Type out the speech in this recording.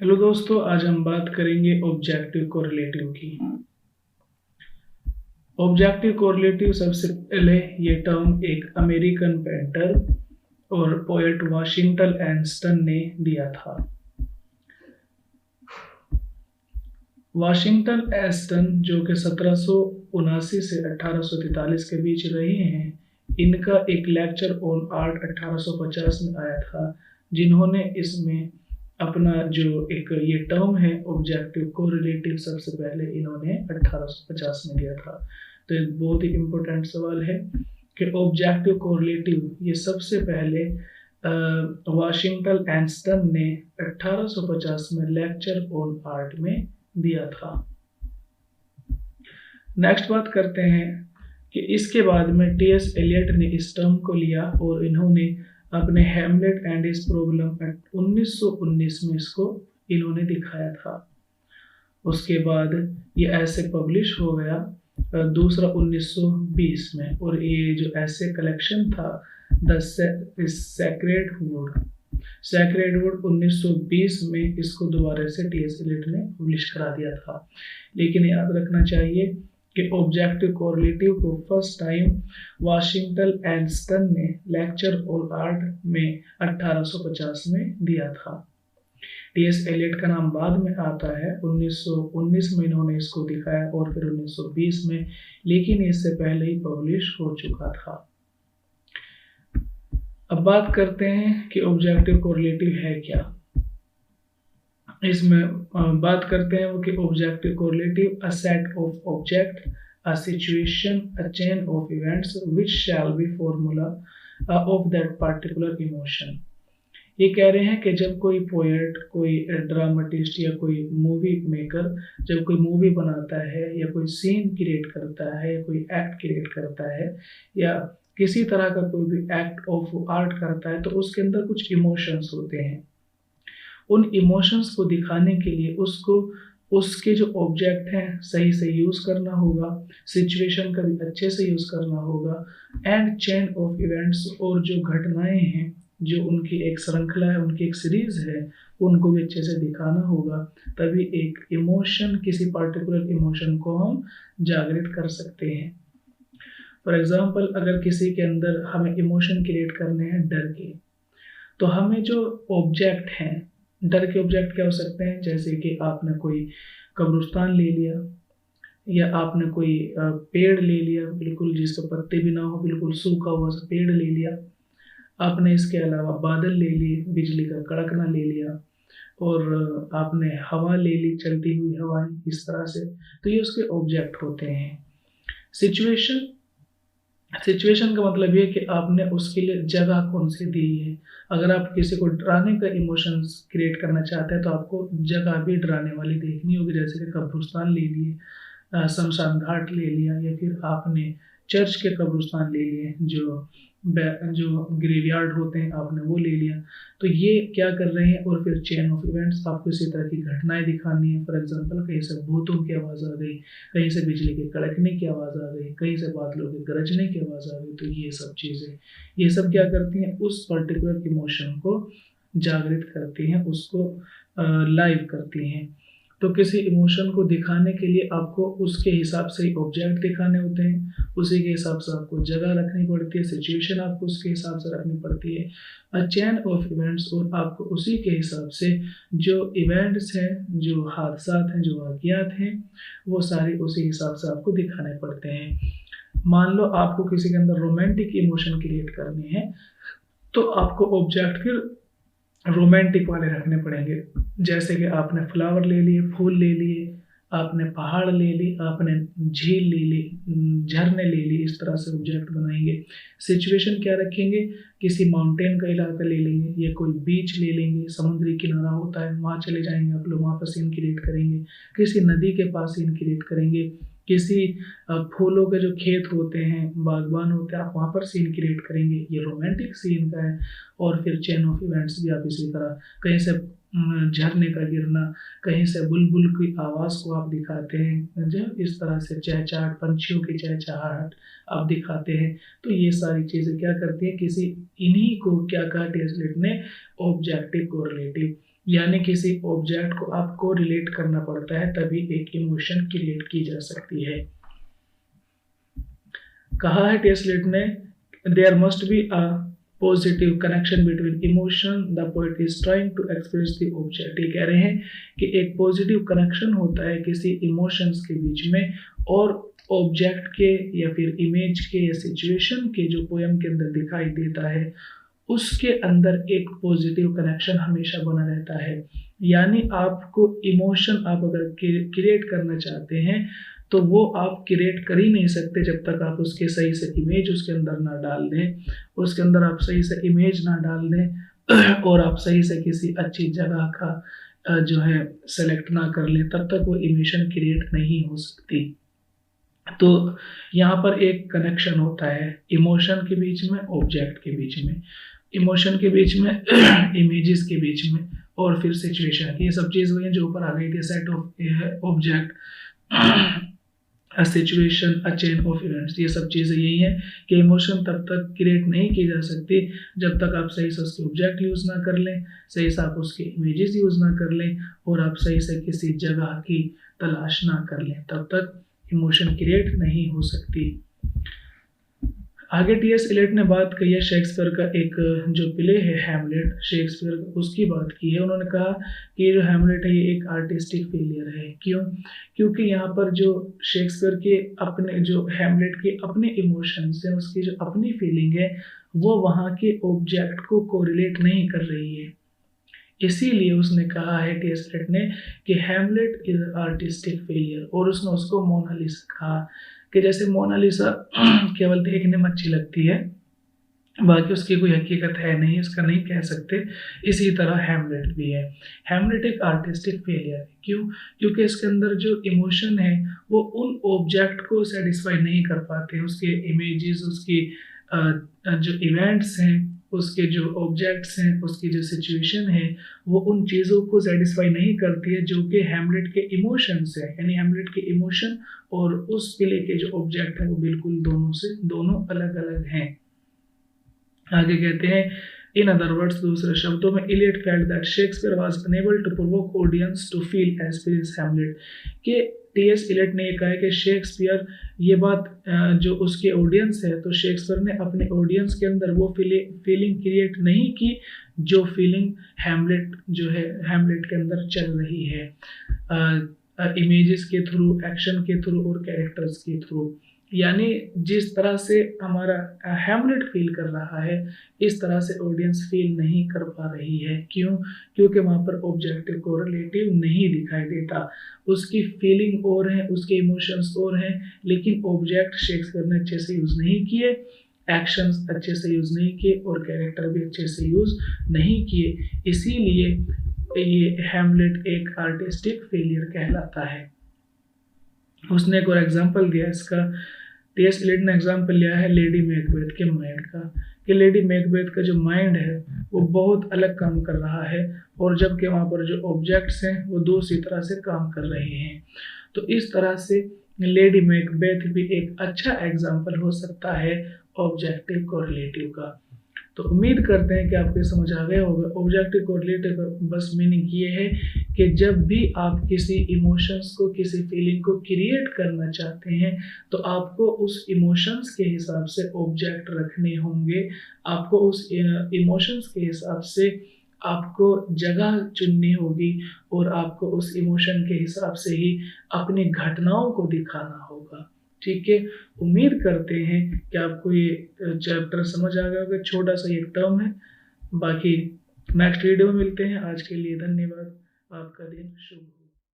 Hello दोस्तों, आज हम बात करेंगे ऑब्जेक्टिव कोरिलेटिव की। ऑब्जेक्टिव कोरिलेटिव सबसे पहले ये टर्म एक अमेरिकन पेंटर और पोएट वाशिंगटन एस्टन ने दिया था। वाशिंगटन एस्टन जो कि 1779 से 1843 के बीच रहे हैं, इनका एक लेक्चर ऑन आर्ट 1850 में आया था, जिन्होंने इसमें अपना जो एक ये टर्म है ऑब्जेक्टिव कोरिलेटिव सबसे पहले इन्होंने 1850 में दिया था। तो एक बहुत ही इम्पोर्टेंट सवाल है कि ऑब्जेक्टिव कोरिलेटिव ये सबसे पहले वाशिंगटन एस्टन ने 1850 में लेक्चर ऑन आर्ट में दिया था। नेक्स्ट बात करते हैं कि इसके बाद में टी.एस. एलियट ने इस टर्म को लिया और इन्होंने अपने हैमलेट एंड इस प्रॉब्लम 1919 में इसको इन्होंने दिखाया था। उसके बाद ये ऐसे पब्लिश हो गया दूसरा 1920 में, और ये जो ऐसे कलेक्शन था द सैक्रेड वुड 1920 में इसको दोबारा से टी.एस. एलियट ने पब्लिश करा दिया था। लेकिन याद रखना चाहिए कि ऑब्जेक्टिव कोरिलेटिव को फर्स्ट टाइम वाशिंगटन एस्टन ने लेक्चर ऑन आर्ट में 1850 में दिया था। टी.एस. एलियट का नाम बाद में आता है, 1919 में इन्होंने इसको दिखाया और फिर 1920 में, लेकिन इससे पहले ही पब्लिश हो चुका था। अब बात करते हैं कि ऑब्जेक्टिव कोरिलेटिव है क्या। इसमें बात करते हैं वो कि objective correlative a set of object, a situation, a chain of events which shall be formula of that particular emotion. ये कह रहे हैं कि जब कोई पोएट, कोई ड्रामाटिस्ट या कोई मूवी मेकर जब कोई मूवी बनाता है या कोई सीन क्रिएट करता है या कोई एक्ट क्रिएट करता है या किसी तरह का कोई भी एक्ट ऑफ आर्ट करता है, तो उसके अंदर कुछ इमोशंस होते हैं। उन इमोशंस को दिखाने के लिए उसको उसके जो ऑब्जेक्ट हैं सही से यूज़ करना होगा, सिचुएशन का भी अच्छे से यूज़ करना होगा, एंड चेन ऑफ इवेंट्स, और जो घटनाएं हैं, जो उनकी एक श्रृंखला है, उनकी एक सीरीज है, उनको भी अच्छे से दिखाना होगा। तभी एक इमोशन, किसी पर्टिकुलर इमोशन को हम जागृत कर सकते हैं। फॉर एग्जाम्पल, अगर किसी के अंदर हमें इमोशन क्रिएट करने हैं डर के, तो हमें जो ऑब्जेक्ट हैं, डर के ऑब्जेक्ट क्या हो सकते हैं, जैसे कि आपने कोई कब्रिस्तान ले लिया, या आपने कोई पेड़ ले लिया बिल्कुल जिसके पत्ते भी ना हो, बिल्कुल सूखा हुआ सा पेड़ ले लिया। आपने इसके अलावा बादल ले लिए, बिजली का कड़कना ले लिया, और आपने हवा ले ली, चलती हुई हवाएं, इस तरह से। तो ये उसके ऑब्जेक्ट होते हैं। सिचुएशन सिचुएशन का मतलब ये कि आपने उसके लिए जगह कौन सी दी है। अगर आप किसी को डराने का इमोशंस क्रिएट करना चाहते हैं तो आपको जगह भी डराने वाली देखनी होगी, जैसे कि कब्रिस्तान ले लिए, शमशान घाट ले लिया, या फिर आपने चर्च के कब्रिस्तान ले लिए, जो ग्रेवयार्ड होते हैं आपने वो ले लिया। तो ये क्या कर रहे हैं, और फिर चेन ऑफ इवेंट्स, आपको इसी तरह की घटनाएं दिखानी है। फॉर एग्जांपल, कहीं से भूतों की आवाज़ आ गई, कहीं से बिजली के कड़कने की आवाज़ आ गई, कहीं से बादलों के गरजने की आवाज़ आ गई। तो ये सब चीज़ें, ये सब क्या करती हैं, उस पर्टिकुलर इमोशन को जागृत करती हैं, उसको लाइव करती हैं। तो किसी इमोशन को दिखाने के लिए आपको उसके हिसाब से ही ऑब्जेक्ट दिखाने होते हैं, उसी के हिसाब से आपको जगह रखनी पड़ती है, सिचुएशन आपको उसके हिसाब से रखनी पड़ती है, अ चेन ऑफ इवेंट्स, और आपको उसी के हिसाब से जो इवेंट्स हैं, जो हादसात हैं, जो वाक़ियात हैं, वो सारे उसी हिसाब से आपको दिखाने पड़ते हैं। मान लो आपको किसी के अंदर रोमांटिक इमोशन क्रिएट करनी है, तो आपको ऑब्जेक्ट फिर रोमांटिक वाले रखने पड़ेंगे। जैसे कि आपने फ्लावर ले लिए, फूल ले लिए, आपने पहाड़ ले ली, आपने झील ले ली, झरने ले ली, इस तरह से ऑब्जेक्ट बनाएंगे। सिचुएशन क्या रखेंगे, किसी माउंटेन का इलाका ले लेंगे, या कोई बीच ले लेंगे, समुद्री किनारा होता है, वहाँ चले जाएंगे आप लोग, वहाँ पर सीन क्रिएट करेंगे। किसी नदी के पास सीन क्रिएट करेंगे, किसी फूलों के जो खेत होते हैं, बागबान होते हैं, आप वहाँ पर सीन क्रिएट करेंगे। ये रोमांटिक सीन का है। और फिर चेन ऑफ इवेंट्स भी आप इसी तरह, कहीं से झरने का गिरना, कहीं से बुलबुल की आवाज़ को आप दिखाते हैं, जो इस तरह से चहचहाट, पंछियों की चहचहाहट आप दिखाते हैं। तो ये सारी चीज़ें क्या करती हैं, किसी इन्हीं को क्या कहा टी.एस. एलियट ने, ऑब्जेक्टिव कोरिलेटिव। यानी किसी ऑब्जेक्ट को आपको रिलेट करना पड़ता है तभी एक इमोशन क्रिएट की जा सकती है। कहा है टी.एस. एलियट ने, there must be a positive connection between emotion the poet is trying to express the object. ये कह रहे हैं कि एक पॉजिटिव कनेक्शन होता है किसी इमोशंस के बीच में और ऑब्जेक्ट के या फिर इमेज के या सिचुएशन के जो पोएम के अंदर दिखाई देता है उसके अंदर एक पॉजिटिव कनेक्शन हमेशा बना रहता है। यानी आपको इमोशन आप अगर क्रिएट करना चाहते हैं तो वो आप क्रिएट कर ही नहीं सकते जब तक आप उसके सही से इमेज उसके अंदर ना डाल दें, उसके अंदर आप सही से इमेज ना डाल दें और आप सही से किसी अच्छी जगह का जो है सेलेक्ट ना कर लें, तब तक वो इमोशन क्रिएट नहीं हो सकती। तो यहाँ पर एक कनेक्शन होता है इमोशन के बीच में, ऑब्जेक्ट के बीच में, इमोशन के बीच में, इमेजेस के बीच में और फिर सिचुएशन। ये सब चीज़ वही है जो ऊपर आ गई थी, set of object, a situation, a chain of events. ये सब चीज़ें यही हैं कि इमोशन तब तक क्रिएट नहीं की जा सकती जब तक आप सही से उसके ऑब्जेक्ट यूज़ ना कर लें, सही से आप उसके इमेजेस यूज़ ना कर लें और आप सही से किसी जगह की तलाश ना कर लें, तब तक इमोशन क्रिएट नहीं हो सकती। आगे टी.एस. एलियट ने बात की है शेक्सपियर का एक जो प्ले है हैमलेट, शेक्सपियर उसकी बात की है। उन्होंने कहा कि जो हैमलेट है ये एक आर्टिस्टिक फेलियर है। क्यों? क्योंकि यहाँ पर जो शेक्सपियर के अपने जो हैमलेट के अपने इमोशंस हैं, उसकी जो अपनी फीलिंग है वो वहाँ के ऑब्जेक्ट को कोरिलेट नहीं कर रही है। इसीलिए उसने कहा है टी.एस. एलियट ने कि हैमलेट इज आर्टिस्टिक फेलियर और उसने उसको मोनालिसा कहा कि जैसे मोनालिसा केवल देखने में अच्छी लगती है, बाकी उसकी कोई हकीकत है नहीं, इसका नहीं कह सकते। इसी तरह हैमलेट भी है। हैमलेट एक आर्टिस्टिक फेलियर है। क्यों? क्योंकि इसके अंदर जो इमोशन है वो उन ऑब्जेक्ट को सेटिस्फाई नहीं कर पाते, उसके इमेजेस, उसकी जो इवेंट्स हैं, उसके जो ऑब्जेक्ट्स हैं, उसकी जो सिचुएशन है वो उन चीज़ों को सेटिस्फाई नहीं करती है जो कि हैमलेट के इमोशंस है। यानी हैमलेट के इमोशन और उस प्ले के जो ऑब्जेक्ट हैं वो बिल्कुल दोनों अलग अलग हैं। आगे कहते हैं, इन अदर वर्ड्स, दूसरे शब्दों में, Eliot felt that Shakespeare was unable to provoke audience to feel as prince Hamlet. कि टी.एस. इलियट ने ये कहा है कि शेक्सपियर ये बात जो उसके ऑडियंस है, तो शेक्सपियर ने अपने ऑडियंस के अंदर वो फीलिंग क्रिएट नहीं की जो फीलिंग हैमलेट जो है हैमलेट के अंदर चल रही है, इमेजेस के थ्रू, एक्शन के थ्रू और कैरेक्टर्स के थ्रू। यानी जिस तरह से हमारा हैमलेट फील कर रहा है इस तरह से ऑडियंस फील नहीं कर पा रही है। क्यों? क्योंकि वहाँ पर ऑब्जेक्टिव कोरिलेटिव नहीं दिखाई देता, उसकी फीलिंग और है, उसके इमोशंस और हैं, लेकिन ऑब्जेक्ट शेक्सपियर ने अच्छे से यूज़ नहीं किए, एक्शंस अच्छे से यूज़ नहीं किए और कैरेक्टर भी अच्छे से यूज़ नहीं किए। इसीलिए ये हैमलेट एक आर्टिस्टिक फेलियर कहलाता है। उसने एक और एग्जाम्पल दिया इसका, टी.एस. एलियट ने एग्जाम्पल लिया है लेडी मैकबेथ के माइंड का, कि लेडी मैकबेथ का जो माइंड है वो बहुत अलग काम कर रहा है और जबकि वहाँ पर जो ऑब्जेक्ट्स हैं वो दूसरी तरह से काम कर रहे हैं। तो इस तरह से लेडी मैकबेथ भी एक अच्छा एग्जाम्पल हो सकता है ऑब्जेक्टिव कोरिलेटिव का। तो उम्मीद करते हैं कि आपको ये समझ आ गया होगा। ऑब्जेक्टिव कोरिलेटिव का बस मीनिंग ये है कि जब भी आप किसी इमोशंस को, किसी फीलिंग को क्रिएट करना चाहते हैं तो आपको उस इमोशंस के हिसाब से ऑब्जेक्ट रखने होंगे, आपको उस इमोशंस के हिसाब से आपको जगह चुननी होगी और आपको उस इमोशन के हिसाब से ही अपनी घटनाओं को दिखाना होगा। ठीक है, उम्मीद करते हैं कि आपको ये चैप्टर समझ आ गया होगा। छोटा सा एक टर्म है, बाकी नेक्स्ट वीडियो में मिलते हैं। आज के लिए धन्यवाद। आपका दिन शुभ हो।